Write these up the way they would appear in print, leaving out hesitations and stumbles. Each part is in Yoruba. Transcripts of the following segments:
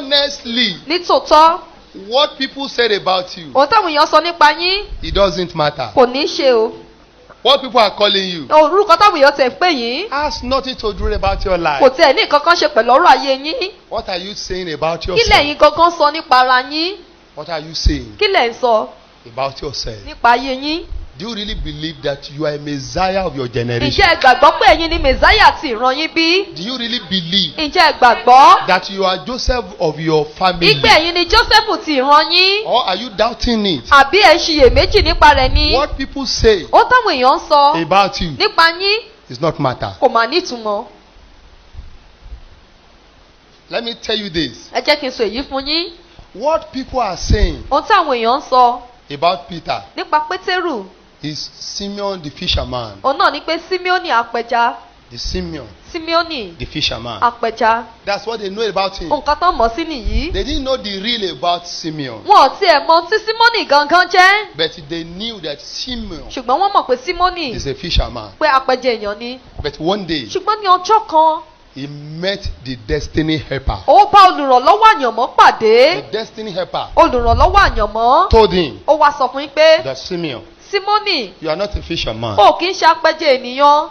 honestly, nítòótọ́ what people said about you, ohun táwọn èèyàn sọ nípa yín it doesn't matter. kò ní í ṣe o. What people are calling you orúkọ táwọn èèyàn tẹ̀ ń pè yín has nothing to do about your kò life. tiẹ̀ ní nǹkan kan ṣe pẹ̀lú ọ̀rọ̀ ayé yín. What are you saying about kí yourself? lẹ̀yin gangan sọ nípa ara yín? What are you saying kí lẹ̀ ń sọ about yourself? nípa ayé yín? Do you really believe that you are a Messiah of your generation? ǹjẹ́ ẹ gbàgbọ́ pé ẹ̀yin ni mẹ̀sáyà ti ìran yín bí? Do you really believe ǹjẹ́ ẹ gbàgbọ́ that you are Joseph of your family? ìgbẹ́ ẹ̀yin ni Jósẹ́fù ti ìran yín? Or are you doubting it? àbí ẹ ṣiyèméjì nípa rẹ̀ ni? What people say ó táwọn èèyàn ń sọ about you nípa yín is not matter. kò mà nítumọ̀. Let me tell you this. ẹ jẹ́ kí n sọ èyí fún yín. What people are saying ohun táwọn èèyàn ń sọ about Peter nípa Pétérù is Simeon the fisherman. òun náà ni pé Síméónì apẹja. The Simeon Síméónì the fisherman. apẹja. That's what they know about him. nǹkan tán mọ̀ sí nìyí. They didn't know the real about Simeon. wọn ò tiẹ̀ mọ tí Símónì gangan jẹ́. But they knew that Simeon ṣùgbọ́n wọ́n mọ̀ pé Símónì is a fisherman. pé apẹja èèyàn ni. But one day, ṣùgbọ́n ní ọjọ́ kan he met the destiny helper. ó bá olùrànlọ́wọ́ àyànmọ́ pàdé. The destiny helper olùrànlọ́wọ́ àyànmọ́ told him ó wá sọ fún yín pé that Simeon, Símónì you are not a fisherman. ó kì í ṣe apẹja ènìyàn.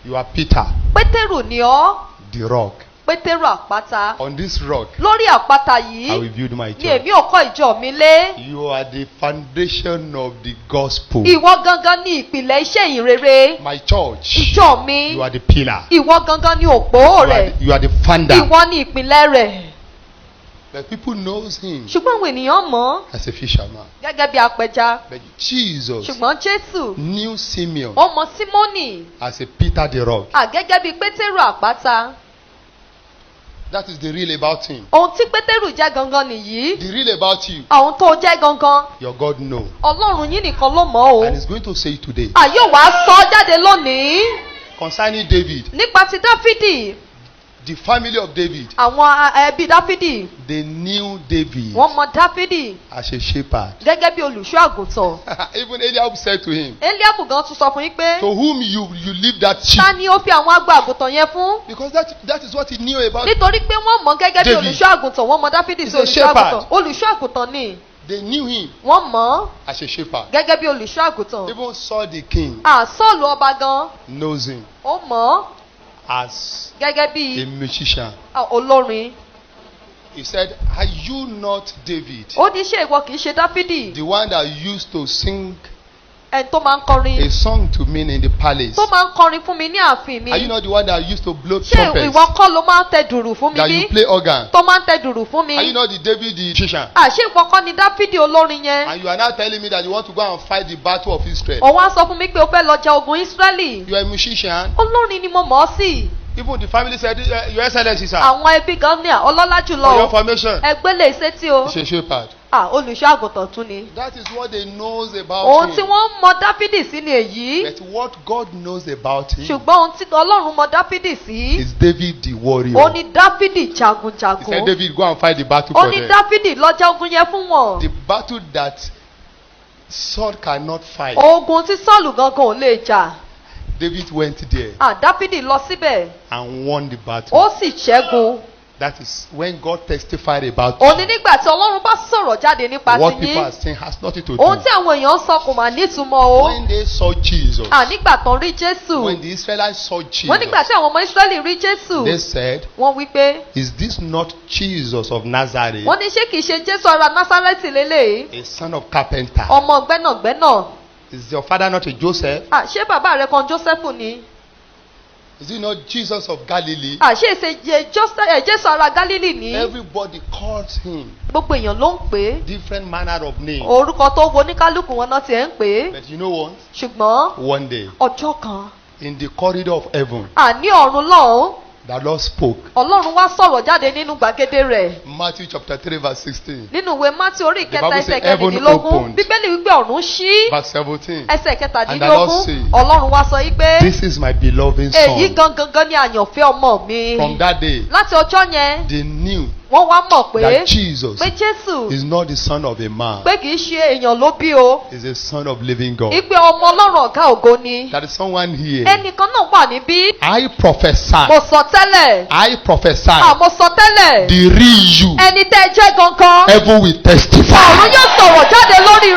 You are Peter, Pétérù ni ọ́. the rock. Pétérù àpáta. On this rock, lórí àpáta I will yìí build my ni church. èmi ò kọ́ ìjọ mi lé. You are the foundation of the gospel. ìwọ gangan ni ìpìlẹ̀ iṣẹ́ ìrere. My church, ìjọ mi you are the pillar. ìwọ gangan ni òpó rẹ̀. You are the founder. ìwọ ni ìpìlẹ̀ rẹ̀. But people knows him ṣùgbọ́n àwọn ènìyàn mọ̀ ọ́ as a fisherman. gẹ́gẹ́ bí apẹja. But Jesus ṣùgbọ́n Jésù knew Simeon ó mọ Símónì as a Peter the rock. gẹ́gẹ́ bí Pétérù àpáta. That is the real about him. ohun tí Pétérù jẹ́ gangan nìyí. The real about you, ohun tó jẹ́ gangan your God know. Ọlọ́run yín nìkan ló mọ̀ o. And he's going to say it today. àyè wàá sọ jáde lónìí Concerning David, nípa ti Dáfídì. the family of David, àwọn ẹbí Dáfídì they knew David wọ́n mọ Dáfídì as a shepherd. gẹ́gẹ́ bí olùṣọ́ àgùntàn. Even Eliab said to him, Éliábù gan tún sọ fún yín pé to whom you leave that sheep? ta ni ó fi àwọn agbo àgùntàn yẹn fún. Because that is what he knew about. nítorí pé wọ́n mọ̀ gẹ́gẹ́ bí David. olùṣọ́ àgùntàn wọ́n mọ Dáfídì sí He's a olùṣọ́ shepherd. àgùntàn. olùṣọ́ àgùntàn ni They knew him wọ́n mọ̀ as a shepherd. gẹ́gẹ́ bí olùṣọ́ àgùntàn. Even Saul the king Sọ́ọ̀lù ọba gan knows him ó mọ̀ as gẹ́gẹ́ a bí musician. olórin. He said, are you not David, ó ní ṣé ìwọ kìí ṣe Dáfídì the one that used to sing ẹni tó máa ń kọrin a song to me in the palace? tó máa ń kọrin fún mi ní ààfin mi. Are you not the one that used to blow ṣé trumpets, ìwọ kọ́ ló máa ń tẹ dùrù fún mi that bí you play organ? tó máa ń tẹ dùrù fún mi. Are you not the David the musician? àṣé ìwọ kọ́ ni Dáfídì olórin yẹn. And you are now telling me that you want to go and fight the battle of Israel? ó wá sọ fún mi pé o fẹ́ lọ jà ogun Ísírẹ́lì. You are a musician. olórin ni mo mọ̀ ọ́ sí. Even the family said, Your Excellency, sir, àwọn ẹbí gan ní ọlọ́lá for jùlọ your o. formation, ẹgbẹ́ lè ṣe tí o. he's a shepherd. olùṣọ́ àgùntàn tún ni. That is what they knows about ohun tí him. wọ́n mọ Dáfídì sí ni èyí. But what God knows about him ṣùgbọ́n ohun tí Ọlọ́run mọ Dáfídì sí. is David the warrior. ó ní Dáfídì He said, jagunjagun. David, go and fight the battle ó for ní them. Dáfídì lọ́jà ogun yẹn fún wọn. The battle that Saul cannot fight. ogun tí Sọ́ọ̀lù gangan ò lè jà. David went there Dáfídì lọ síbẹ̀ and won the battle. ó sì ṣẹ́gun. That is when God testified about ó ní you. nígbà tí Ọlọ́run bá sọ̀rọ̀ jáde nípa What ti people are yín. saying has nothing to ohun do. tí àwọn èèyàn sọ kò mà nítumọ̀ o. When they saw Jesus, nígbà tán rí Jésù. when the Israelites saw wọ́n nígbà Jesus, tí àwọn ọmọ Ísírẹ́lì rí Jésù. they said, wọ́n wí pé is this not Jesus of Nazareth, wọ́n ní ṣé kìí ṣe Jésù ará Násárẹ́tì lélẹ́yìí. a son of carpenter? ọmọ gbẹ́nàgbẹ́nà. Is your father not a Joseph? ṣé bàbá rẹ kan Jósẹ́fù ni. Is it not Jesus of Galilee? ṣé èsè Jésù ará Gálílì ni. Everybody calls him gbogbo èèyàn ló ń pè é. different manner of name. orúkọ tó wo oníkálukú wọn náà tiẹ̀ ń pè é. But you know what? ṣùgbọ́n One day, ọjọ́ kan in the corridor of heaven, ní ọ̀run lọ́hùn the Lord spoke. Ọlọ́run wá sọ̀rọ̀ jáde nínú gbàgede rẹ̀. Matthew chapter 3 verse 16. nínú ìwé Mátì orí The ìkẹta Bible ẹsẹ̀ says heaven kẹrìndínlógún opened. bíbélì wípé ọ̀run ṣí. Verse 17. ẹsẹ̀ And the Lord kẹtàdínlógún said, Ọlọ́run wá sọ yí pé This is my beloved èyí son. gangan ni àyànfẹ́ ọmọ mi. From that day, láti ọjọ́ yẹn they knew wọ́n wá mọ̀ pé that Jesus Jésù is not the son of a man. pé kìí ṣe èèyàn ló bí o. He's a son of living God. ìpè ọmọ Ọlọ́run ọ̀gá ògo ni. That is someone here. ẹnìkan náà wà níbí. I prophesy mo sọ tẹ́lẹ̀. I prophesy. Àmọ́ sọ tẹ́lẹ̀. The real you. Ẹni tẹ́ ẹ jẹ́ gangan. Heaven will testify. Ọ̀run yóò sọ̀rọ̀ jáde lórí